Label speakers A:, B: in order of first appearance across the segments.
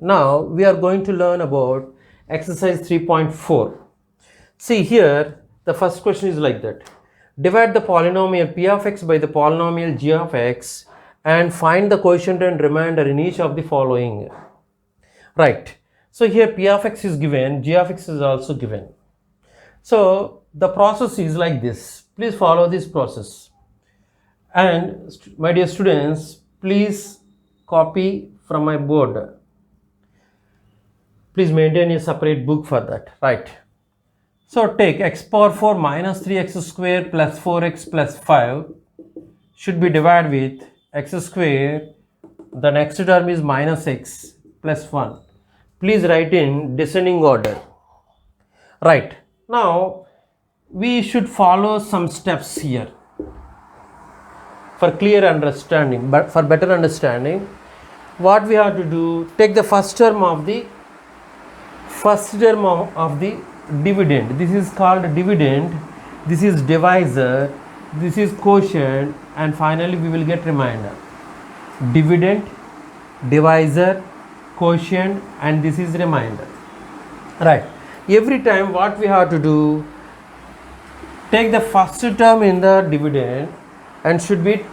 A: Now we are going to learn about exercise 3.4. See here, the first question is like that. Divide the polynomial p of x by the polynomial g of x and find the quotient and remainder in each of the following. Right. So here p of x is given, g of x is also given. So the process is like this. Please follow this process. And my dear students, please copy from my board. Please maintain a separate book for that. Right. So take x power 4 minus 3x square plus 4x plus 5 should be divided with x square. The next term is minus x plus 1. Please write in descending order. Right. Now we should follow some steps here for clear understanding, but for better understanding, what we have to do, take the first term of the dividend. This is called dividend, this is divisor, this is quotient, and finally we will get remainder. Dividend, divisor, quotient, and this is remainder. Right. Every time what we have to do, take the first term in the dividend and should be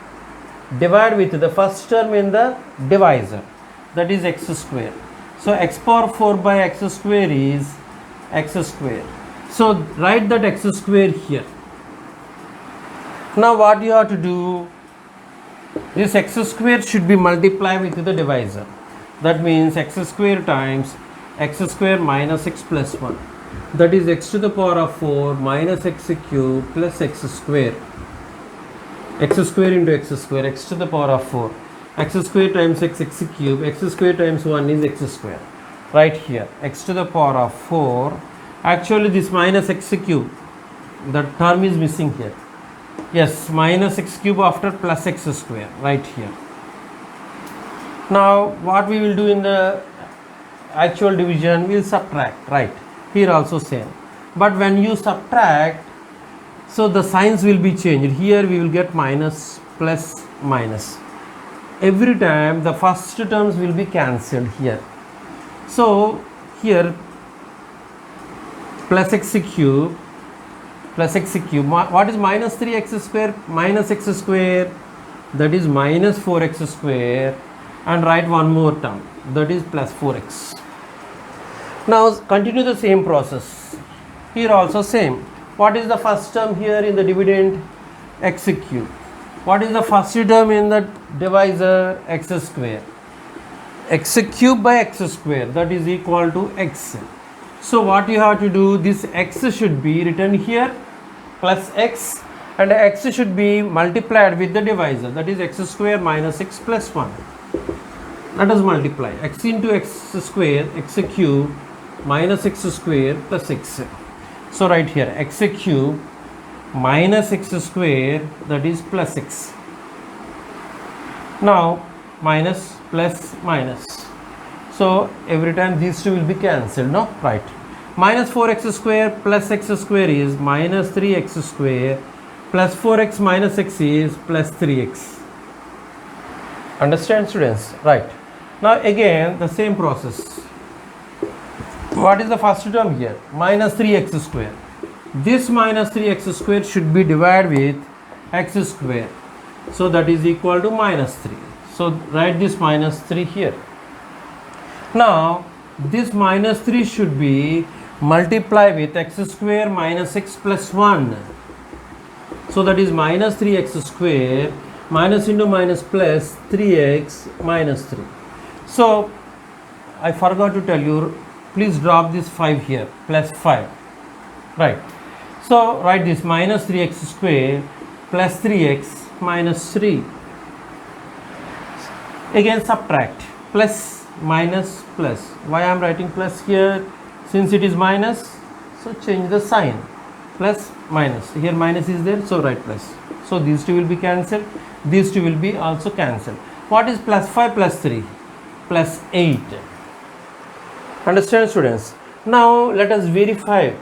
A: divided with the first term in the divisor, that is x square. So x power 4 by x square is x square. So write that x square here. Now what you have to do, this x square should be multiplied with the divisor. That means x square times x square minus x plus 1. That is x to the power of 4 minus x cube plus x square. X square into x square, x to the power of 4. X square times x cube, x square times 1 is x square. Right here, x to the power of 4. Actually this minus x cube, the term is missing here. Yes, minus x cube after plus x square, right here. Now what we will do in the actual division, we will subtract, right? Here also same. But when you subtract, so the signs will be changed. Here we will get minus, plus, minus. Every time the first terms will be cancelled here. So here plus x cube, what is minus 3x square minus x square, that is minus 4x square, and write one more term, that is plus 4x. Now continue the same process. Here also same. What is the first term here in the dividend? X cube. What is the first term in the divisor? X square. X cube by x square, that is equal to x. So what you have to do, this x should be written here plus x, and x should be multiplied with the divisor, that is x square minus x plus 1. Let us multiply x into x square, x cube minus x square plus x. So right here x cube minus x square, that is plus x. Now minus, plus, minus. So every time these two will be cancelled, no? Right. Minus 4x square plus x square is minus 3x square, plus 4x minus x is plus 3x. Understand, students? Right. Now again the same process. What is the first term here? Minus 3x square. This minus 3x square should be divided with x square. So that is equal to minus 3. So write this minus 3 here. Now this minus 3 should be multiplied with x square minus x plus 1. So that is minus 3x square, minus into minus plus 3x minus 3. So I forgot to tell you, please drop this 5 here, plus 5. Right. So write this minus 3x square plus 3x minus 3. Again subtract, plus, minus, plus. Why I am writing plus here? Since it is minus, so change the sign. Plus, minus. Here minus is there, so write plus. So these two will be cancelled. These two will be also cancelled. What is plus 5 plus 3? Plus 8. Understand, students? Now let us verify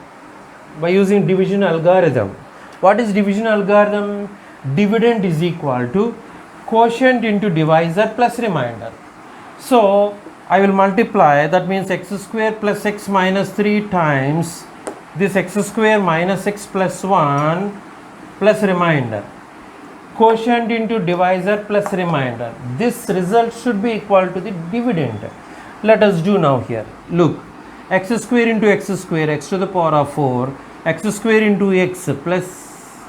A: by using division algorithm. What is division algorithm? Dividend is equal to quotient into divisor plus remainder. So I will multiply, that means x square plus x minus 3 times this x square minus x plus 1 plus remainder. Quotient into divisor plus remainder. This result should be equal to the dividend. Let us do now here. Look, x square into x square, x to the power of 4, x square into x plus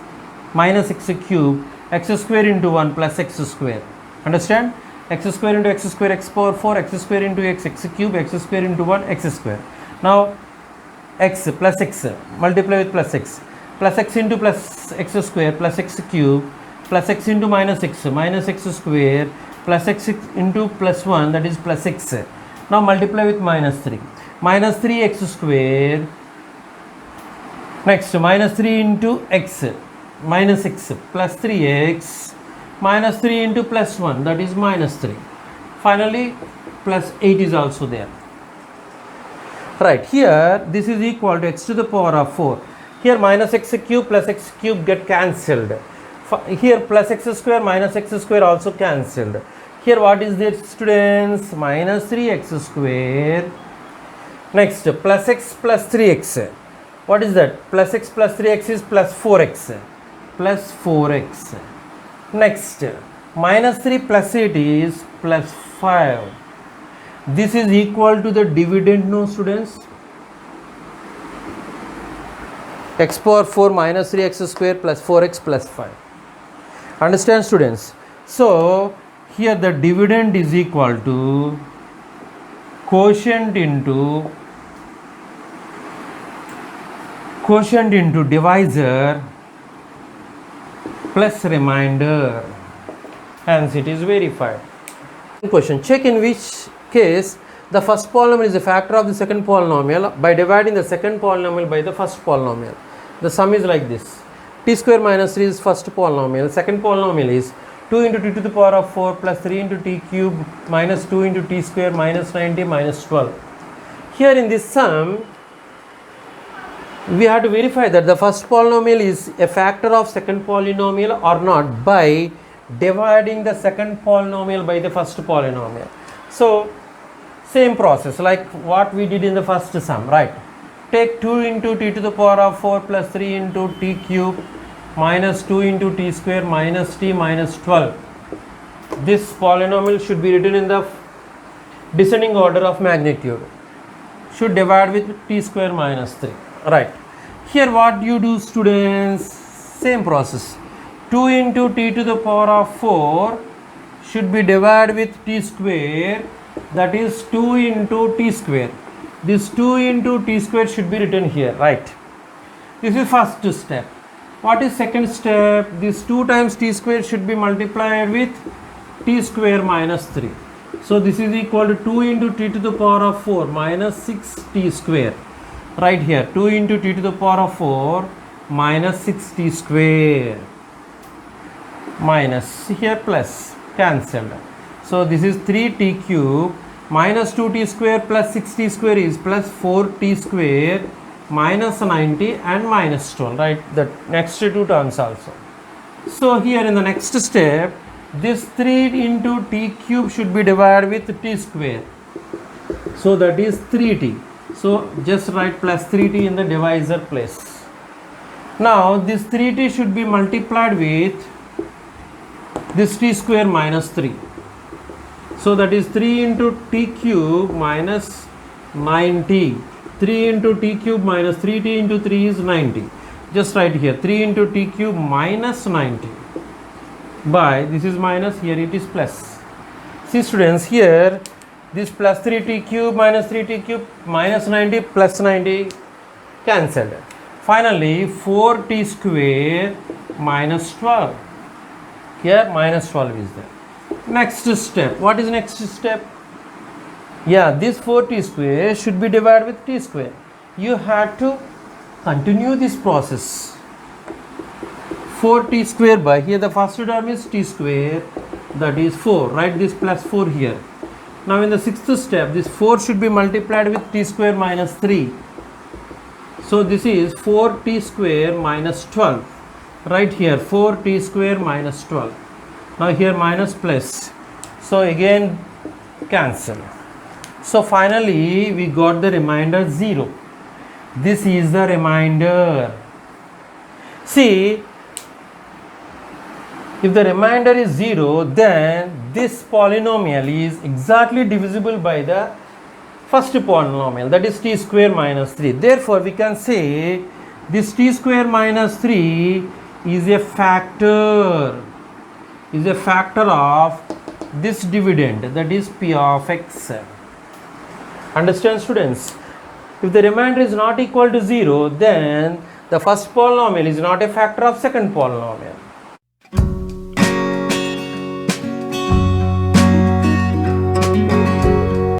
A: minus x cube, x square into 1 plus x square. Understand? X square into x square, x power 4, x square into x, x cube, x square into 1, x square. Now x plus x, multiply with plus x into plus x square plus x cube plus x into minus x square plus x into plus 1, that is plus x. Now multiply with minus 3x square. Next minus 3 into x minus x plus 3x minus 3 into plus 1, that is minus 3. Finally plus 8 is also there. Right, here this is equal to x to the power of 4. Here minus x cube plus x cube get cancelled. Here plus x square minus x square also cancelled. Here what is there, students? Minus 3x square. Next plus x plus 3x. What is that? Plus x plus 3x is plus 4x. Plus 4x. Next minus 3 plus 8 is plus 5. This is equal to the dividend, no students? X power 4 minus 3x square plus 4x plus 5. Understand, students? So here the dividend is equal to quotient into divisor plus remainder. Hence it is verified. Question: check in which case the first polynomial is a factor of the second polynomial by dividing the second polynomial by the first polynomial. The sum is like this: t square minus 3 is first polynomial, second polynomial is 2 into t to the power of 4 plus 3 into t cube minus 2 into t square minus 90 minus 12. Here in this sum, we have to verify that the first polynomial is a factor of second polynomial or not by dividing the second polynomial by the first polynomial. So same process like what we did in the first sum, right? Take 2 into t to the power of 4 plus 3 into t cube minus 2 into t square minus t minus 12. This polynomial should be written in the descending order of magnitude. Should divide with t square minus 3. Right. Here what you do, students? Same process. 2 into t to the power of 4 should be divided with t square, that is 2 into t square. This 2 into t square should be written here, right? This is first step. What is second step? This 2 times t square should be multiplied with t square minus 3. So this is equal to 2 into t to the power of 4 minus 6t square. Right here 2 into t to the power of 4 minus 6t square minus here plus cancelled. So this is 3t cube minus 2t square plus 6t square is plus 4t square minus 90 and minus 12, right? The next two terms also. So here in the next step, this 3 into t cube should be divided with t square. So that is 3t. So just write plus 3t in the divisor place. Now this 3t should be multiplied with this t square minus 3. So that is 3 into t cube minus 90. 3 into t cube minus 3t into 3 is 90. Just write here 3 into t cube minus 90 by this is minus, here it is plus. See students, here this plus 3t cube minus 3t cube minus 90 plus 90 cancelled. Finally 4t square minus 12. Here minus 12 is there. Next step. What is next step? Yeah, this 4t square should be divided with t square. You have to continue this process. 4t square by, here the first term is t square, that is 4. Write this plus 4 here. Now in the sixth step, this 4 should be multiplied with t square minus 3. So this is 4t square minus 12. Right here 4t square minus 12. Now here minus plus. So again cancel. So finally we got the remainder 0. This is the remainder. See, if the remainder is 0, then this polynomial is exactly divisible by the first polynomial, that is t square minus 3. Therefore we can say this t square minus 3 is a factor of this dividend, that is p of x. Understand, students? If the remainder is not equal to 0, then the first polynomial is not a factor of second polynomial.